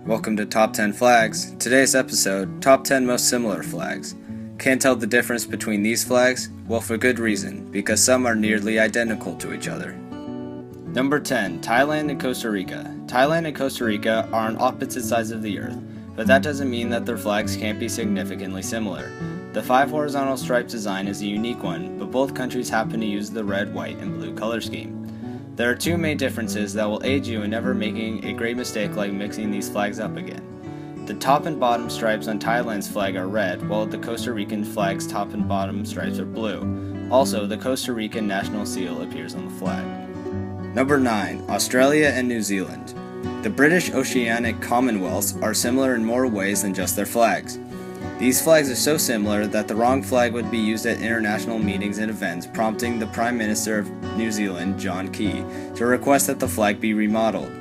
Welcome to Top 10 Flags. Today's episode, Top 10 Most Similar Flags. Can't tell the difference between these flags? Well, for good reason, because some are nearly identical to each other. Number 10, Thailand and Costa Rica. Thailand and Costa Rica are on opposite sides of the earth, but that doesn't mean that their flags can't be significantly similar. The 5 horizontal stripe design is a unique one, but both countries happen to use the red, white, and blue color scheme. There are 2 main differences that will aid you in never making a great mistake like mixing these flags up again. The top and bottom stripes on Thailand's flag are red, while the Costa Rican flag's top and bottom stripes are blue. Also, the Costa Rican national seal appears on the flag. Number 9, Australia and New Zealand. The British Oceanic Commonwealths are similar in more ways than just their flags. These flags are so similar that the wrong flag would be used at international meetings and events, prompting the Prime Minister of New Zealand, John Key, to request that the flag be remodeled.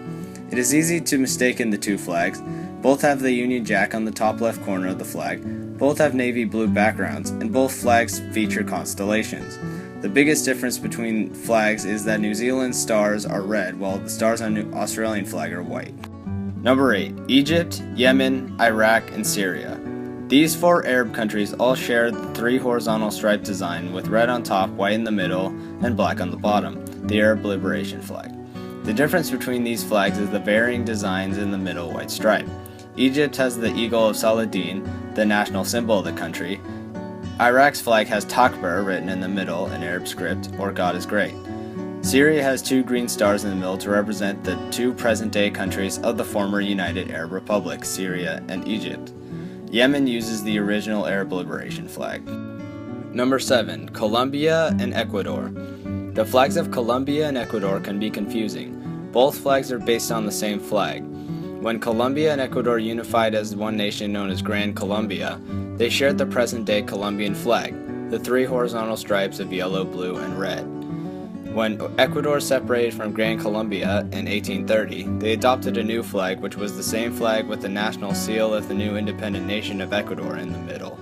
It is easy to mistake the 2 flags. Both have the Union Jack on the top left corner of the flag, both have navy blue backgrounds, and both flags feature constellations. The biggest difference between flags is that New Zealand's stars are red, while the stars on the Australian flag are white. Number 8, Egypt, Yemen, Iraq, and Syria. These 4 Arab countries all share the 3 horizontal stripe design with red on top, white in the middle, and black on the bottom, the Arab Liberation Flag. The difference between these flags is the varying designs in the middle white stripe. Egypt has the eagle of Saladin, the national symbol of the country. Iraq's flag has Takbir written in the middle in Arab script, or God is great. Syria has 2 green stars in the middle to represent the 2 present-day countries of the former United Arab Republic, Syria and Egypt. Yemen uses the original Arab Liberation Flag. Number 7, Colombia and Ecuador. The flags of Colombia and Ecuador can be confusing. Both flags are based on the same flag. When Colombia and Ecuador unified as one nation known as Gran Colombia, they shared the present-day Colombian flag, the 3 horizontal stripes of yellow, blue, and red. When Ecuador separated from Gran Colombia in 1830, they adopted a new flag which was the same flag with the national seal of the new independent nation of Ecuador in the middle.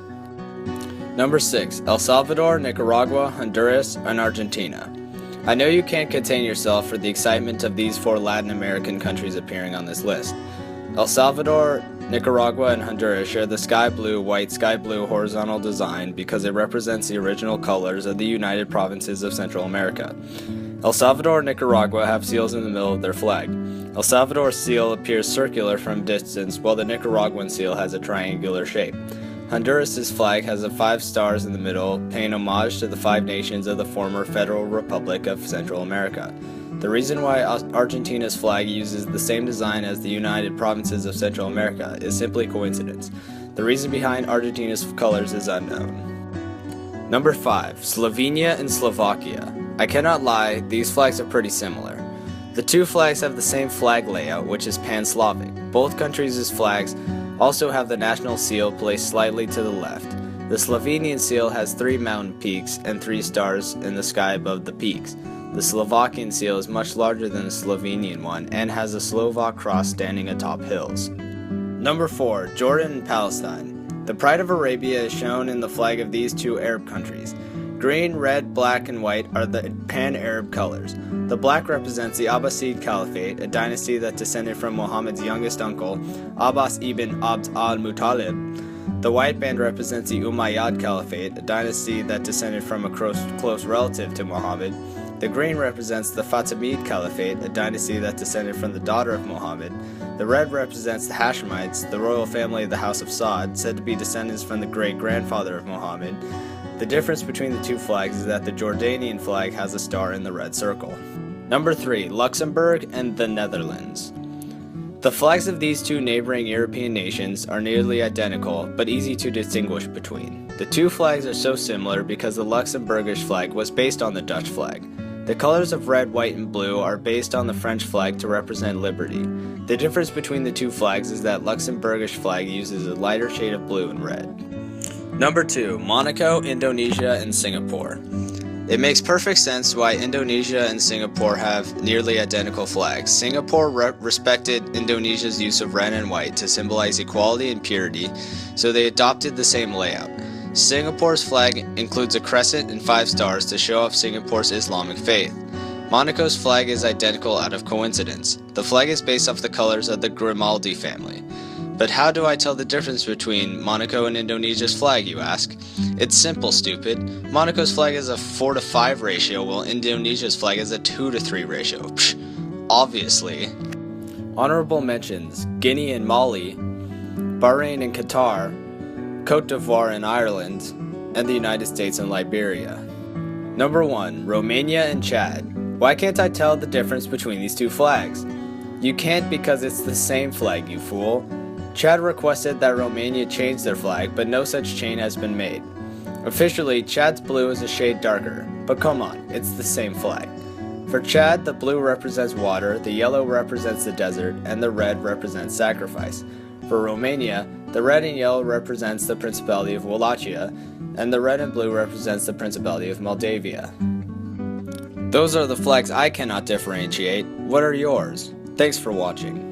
Number 6, El Salvador, Nicaragua, Honduras, and Argentina. I know you can't contain yourself for the excitement of these 4 Latin American countries appearing on this list. El Salvador, Nicaragua, and Honduras share the sky blue, white, sky blue horizontal design because it represents the original colors of the United Provinces of Central America. El Salvador and Nicaragua have seals in the middle of their flag. El Salvador's seal appears circular from distance, while the Nicaraguan seal has a triangular shape. Honduras' flag has 5 stars in the middle, paying homage to the 5 nations of the former Federal Republic of Central America. The reason why Argentina's flag uses the same design as the United Provinces of Central America is simply coincidence. The reason behind Argentina's colors is unknown. Number 5, Slovenia and Slovakia. I cannot lie, these flags are pretty similar. The 2 flags have the same flag layout, which is Pan-Slavic. Both countries' flags also have the national seal placed slightly to the left. The Slovenian seal has 3 mountain peaks and 3 stars in the sky above the peaks. The Slovakian seal is much larger than the Slovenian one and has a Slovak cross standing atop hills. Number 4, Jordan and Palestine. The Pride of Arabia is shown in the flag of these 2 Arab countries. Green, red, black, and white are the pan-Arab colors. The black represents the Abbasid Caliphate, a dynasty that descended from Muhammad's youngest uncle, Abbas ibn Abd al-Muttalib. The white band represents the Umayyad Caliphate, a dynasty that descended from a close relative to Muhammad. The green represents the Fatimid Caliphate, a dynasty that descended from the daughter of Muhammad. The red represents the Hashemites, the royal family of the House of Saud, said to be descendants from the great-grandfather of Muhammad. The difference between the 2 flags is that the Jordanian flag has a star in the red circle. Number 3, Luxembourg and the Netherlands. The flags of these 2 neighboring European nations are nearly identical, but easy to distinguish between. The 2 flags are so similar because the Luxembourgish flag was based on the Dutch flag. The colors of red, white, and blue are based on the French flag to represent liberty. The difference between the 2 flags is that Luxembourgish flag uses a lighter shade of blue and red. Number 2, Monaco, Indonesia, and Singapore. It makes perfect sense why Indonesia and Singapore have nearly identical flags. Singapore respected Indonesia's use of red and white to symbolize equality and purity, so they adopted the same layout. Singapore's flag includes a crescent and 5 stars to show off Singapore's Islamic faith. Monaco's flag is identical out of coincidence. The flag is based off the colors of the Grimaldi family. But how do I tell the difference between Monaco and Indonesia's flag, you ask? It's simple, stupid. Monaco's flag is a 4-to-5 ratio, while Indonesia's flag is a 2-to-3 ratio. Psh, obviously. Honorable mentions: Guinea and Mali, Bahrain and Qatar, Cote d'Ivoire and Ireland, and the United States and Liberia. Number 1. Romania and Chad. Why can't I tell the difference between these two flags? You can't, because it's the same flag, you fool. Chad requested that Romania change their flag, but no such change has been made. Officially, Chad's blue is a shade darker, but come on, it's the same flag. For Chad, the blue represents water, the yellow represents the desert, and the red represents sacrifice. For Romania, the red and yellow represents the Principality of Wallachia, and the red and blue represents the Principality of Moldavia. Those are the flags I cannot differentiate. What are yours? Thanks for watching.